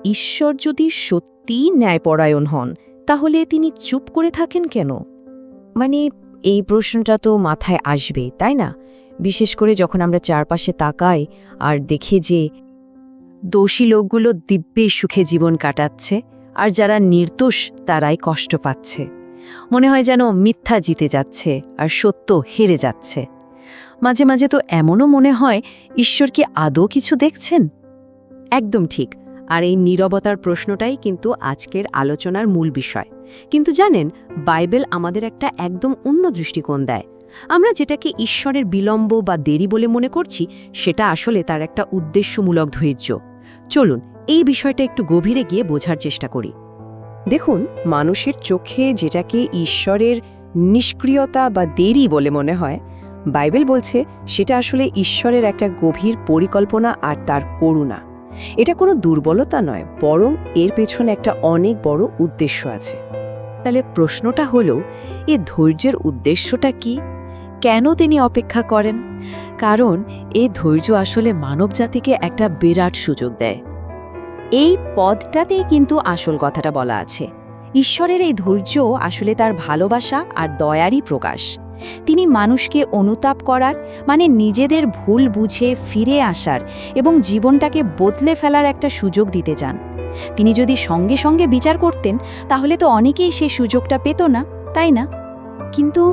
ঈশ্বর যদি সত্যিই ন্যায়পরায়ণ হন তাহলে তিনি চুপ করে থাকেন কেন? মানে এই প্রশ্নটা তো মাথায় আসবে, তাই না? বিশেষ করে যখন আমরা চারপাশে তাকাই আর দেখি যে দোষী লোকগুলো দিব্যে সুখে জীবন কাটাচ্ছে আর যারা নির্দোষ তারাই কষ্ট পাচ্ছে। মনে হয় যেন মিথ্যা জিতে যাচ্ছে আর সত্য হেরে যাচ্ছে। মাঝে মাঝে তো এমনও মনে হয়, ঈশ্বর কি আদৌ কিছু দেখছেন? একদম ঠিক। আর এই নীরবতার প্রশ্নটাই কিন্তু আজকের আলোচনার মূল বিষয়। কিন্তু জানেন, বাইবেল আমাদের একটা একদম অন্য দৃষ্টিকোণ দেয়। আমরা যেটাকে ঈশ্বরের বিলম্ব বা দেরি বলে মনে করছি, সেটা আসলে তার একটা উদ্দেশ্যমূলক ধৈর্য। চলুন এই বিষয়টা একটু গভীরে গিয়ে বোঝার চেষ্টা করি। দেখুন, মানুষের চোখে যেটাকে ঈশ্বরের নিষ্ক্রিয়তা বা দেরি বলে মনে হয়, বাইবেল বলছে সেটা আসলে ঈশ্বরের একটা গভীর পরিকল্পনা আর তার করুণা। এটা কোনো দুর্বলতা নয়, বরং এর পেছনে একটা অনেক বড় উদ্দেশ্য আছে। তাহলে প্রশ্নটা হলো, এ ধৈর্যের উদ্দেশ্যটা কি? কেন তিনি অপেক্ষা করেন? কারণ এই ধৈর্য আসলে মানবজাতিকে একটা বিরাট সুযোগ দেয়। এই পদটাতেই কিন্তু আসল কথাটা বলা আছে। ঈশ্বরের এই ধৈর্য আসলে তার ভালোবাসা আর দয়ারই প্রকাশ। তিনি মানুষকে অনুতাপ করার, মানে নিজেদের ভুল বুঝে ফিরে আসার এবং জীবনটাকে বদলে ফেলার একটা সুযোগ দিতে চান। তিনি যদি সঙ্গে সঙ্গে বিচার করতেন তাহলে তো অনেকেই সে সুযোগটা পেত না, তাই না? কিন্তু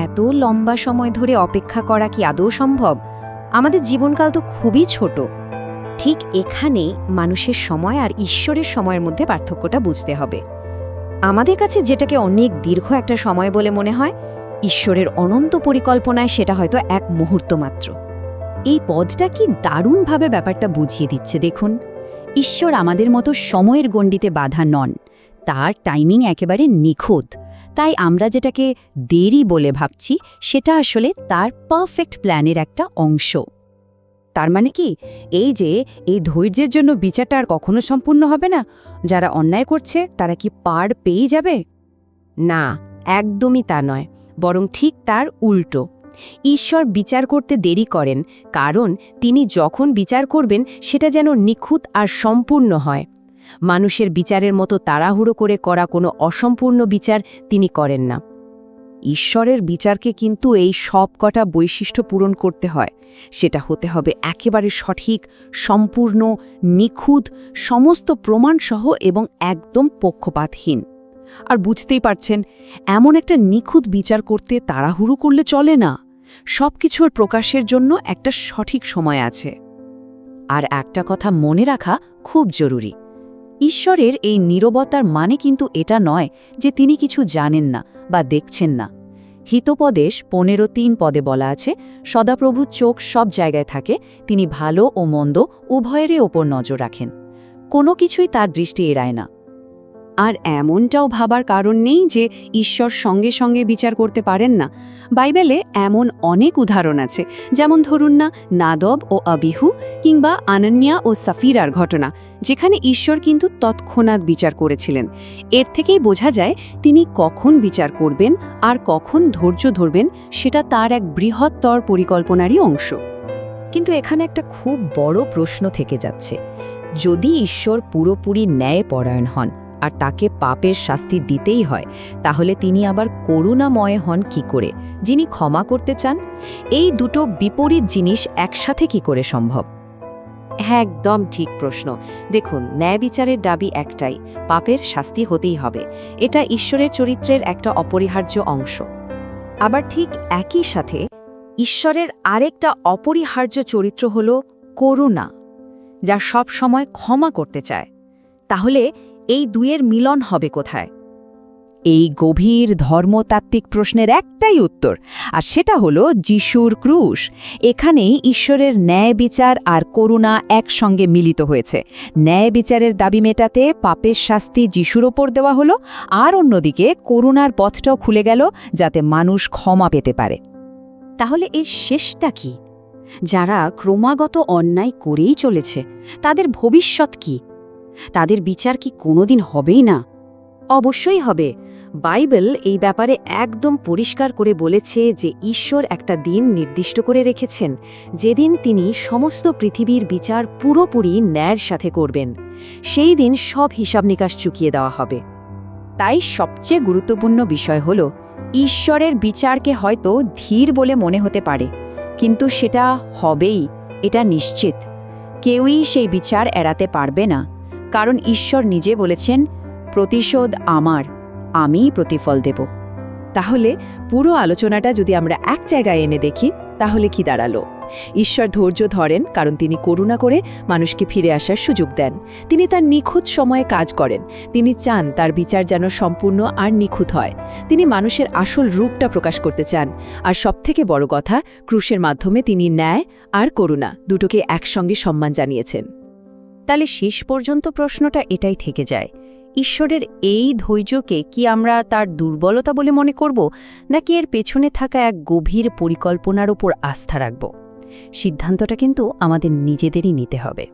এত লম্বা সময় ধরে অপেক্ষা করা কি আদৌ সম্ভব? আমাদের জীবনকাল তো খুবই ছোট। ঠিক এখানেই মানুষের সময় আর ঈশ্বরের সময়ের মধ্যে পার্থক্যটা বুঝতে হবে। আমাদের কাছে যেটাকে অনেক দীর্ঘ একটা সময় বলে মনে হয়, ঈশ্বরের অনন্ত পরিকল্পনায় সেটা হয়তো এক মুহূর্ত মাত্র। এই পদটা কি দারুণভাবে ব্যাপারটা বুঝিয়ে দিচ্ছে দেখুন। ঈশ্বর আমাদের মতো সময়ের গণ্ডিতে বাধা নন, তার টাইমিং একেবারে নিখুঁত। তাই আমরা যেটাকে দেরি বলে ভাবছি, সেটা আসলে তার পারফেক্ট প্ল্যানের একটা অংশ। তার মানে কি এই ধৈর্যের জন্য বিচারটা আর কখনো সম্পূর্ণ হবে না? যারা অন্যায় করছে তারা কি পার পেয়ে যাবে? না, একদমই তা নয়, বরং ঠিক তার উল্টো। ঈশ্বর বিচার করতে দেরি করেন কারণ তিনি যখন বিচার করবেন সেটা যেন নিখুঁত আর সম্পূর্ণ হয়। মানুষের বিচারের মতো তাড়াহুড়ো করে করা কোনো অসম্পূর্ণ বিচার তিনি করেন না। ঈশ্বরের বিচারকে কিন্তু এই সব কটা বৈশিষ্ট্য পূরণ করতে হয়। সেটা হতে হবে একেবারে সঠিক, সম্পূর্ণ, নিখুঁত, সমস্ত প্রমাণসহ এবং একদম পক্ষপাতহীন। আর বুঝতেই পারছেন, এমন একটা নিখুঁত বিচার করতে তাড়াহুড়ো করলে চলে না। সবকিছুর প্রকাশের জন্য একটা সঠিক সময় আছে। আর একটা কথা মনে রাখা খুব জরুরি, ঈশ্বরের এই নীরবতার মানে কিন্তু এটা নয় যে তিনি কিছু জানেন না বা দেখছেন না। হিতোপদেশ 15:3 পদে বলা আছে, সদাপ্রভুর চোখ সব জায়গায় থাকে, তিনি ভালো ও মন্দ উভয়েরই ওপর নজর রাখেন। কোনো কিছুই তার দৃষ্টি এড়ায় না। আর এমনটাও ভাবার কারণ নেই যে ঈশ্বর সঙ্গে সঙ্গে বিচার করতে পারেন না। বাইবেলে এমন অনেক উদাহরণ আছে, যেমন ধরুন না নাদব ও আবিহু, কিংবা আনান্যা ও সাফিরার ঘটনা, যেখানে ঈশ্বর কিন্তু তৎক্ষণাৎ বিচার করেছিলেন। এর থেকেই বোঝা যায় তিনি কখন বিচার করবেন আর কখন ধৈর্য ধরবেন সেটা তার এক বৃহত্তর পরিকল্পনারই অংশ। কিন্তু এখানে একটা খুব বড় প্রশ্ন থেকে যাচ্ছে, যদি ঈশ্বর পুরোপুরি ন্যায়পরায়ণ হন আর তাকে পাপের শাস্তি দিতেই হয়, তাহলে তিনি আবার করুণাময় হন কি করে, যিনি ক্ষমা করতে চান? এই দুটো বিপরীত জিনিস একসাথে কি করে সম্ভব? একদম ঠিক প্রশ্ন। দেখুন, ন্যায় বিচারের দাবি একটাই, পাপের শাস্তি হতেই হবে। এটা ঈশ্বরের চরিত্রের একটা অপরিহার্য অংশ। আবার ঠিক একই সাথে ঈশ্বরের আরেকটা অপরিহার্য চরিত্র হল করুণা, যা সব সময় ক্ষমা করতে চায়। তাহলে এই দুয়ের মিলন হবে কোথায়? এই গভীর ধর্মতাত্ত্বিক প্রশ্নের একটাই উত্তর, আর সেটা হলো যিশুর ক্রুশ। এখানেই ঈশ্বরের ন্যায় বিচার আর করুণা একসঙ্গে মিলিত হয়েছে। ন্যায় বিচারের দাবি মেটাতে পাপের শাস্তি যিশুর ওপর দেওয়া হলো, আর অন্যদিকে করুণার পথটাও খুলে গেল যাতে মানুষ ক্ষমা পেতে পারে। তাহলে এর শেষটা কি? যারা ক্রমাগত অন্যায় করেই চলেছে, তাদের ভবিষ্যৎ কি? তাদের বিচার কি কোনোদিন হবেই না? অবশ্যই হবে। বাইবেল এই ব্যাপারে একদম পরিষ্কার করে বলেছে যে ঈশ্বর একটা দিন নির্দিষ্ট করে রেখেছেন, যেদিন তিনি সমস্ত পৃথিবীর বিচার পুরোপুরি ন্যায়ের সাথে করবেন। সেই দিন সব হিসাব নিকাশ চুকিয়ে দেওয়া হবে। তাই সবচেয়ে গুরুত্বপূর্ণ বিষয় হল, ঈশ্বরের বিচারকে হয়তো ধীর বলে মনে হতে পারে, কিন্তু সেটা হবেই, এটা নিশ্চিত। কেউই সেই বিচার এড়াতে পারবে না, কারণ ঈশ্বর নিজে বলেছেন, প্রতিশোধ আমার, আমিই প্রতিফল দেব। তাহলে পুরো আলোচনাটা যদি আমরা এক জায়গায় এনে দেখি, তাহলে কি দাঁড়ালো? ঈশ্বর ধৈর্য ধরেন কারণ তিনি করুণা করে মানুষকে ফিরে আসার সুযোগ দেন। তিনি তার নিখুঁত সময়ে কাজ করেন। তিনি চান তার বিচার যেন সম্পূর্ণ আর নিখুঁত হয়। তিনি মানুষের আসল রূপটা প্রকাশ করতে চান। আর সবথেকে বড় কথা, ক্রুশের মাধ্যমে তিনি ন্যায় আর করুণা দুটোকে একসঙ্গে সম্মান জানিয়েছেন। তাহলে শেষ পর্যন্ত প্রশ্নটা এটাই থেকে যায়, ঈশ্বরের এই ধৈর্যকে কি আমরা তার দুর্বলতা বলে মনে করব, নাকি এর পেছনে থাকা এক গভীর পরিকল্পনার ওপর আস্থা রাখব? সিদ্ধান্তটা কিন্তু আমাদের নিজেদেরই নিতে হবে।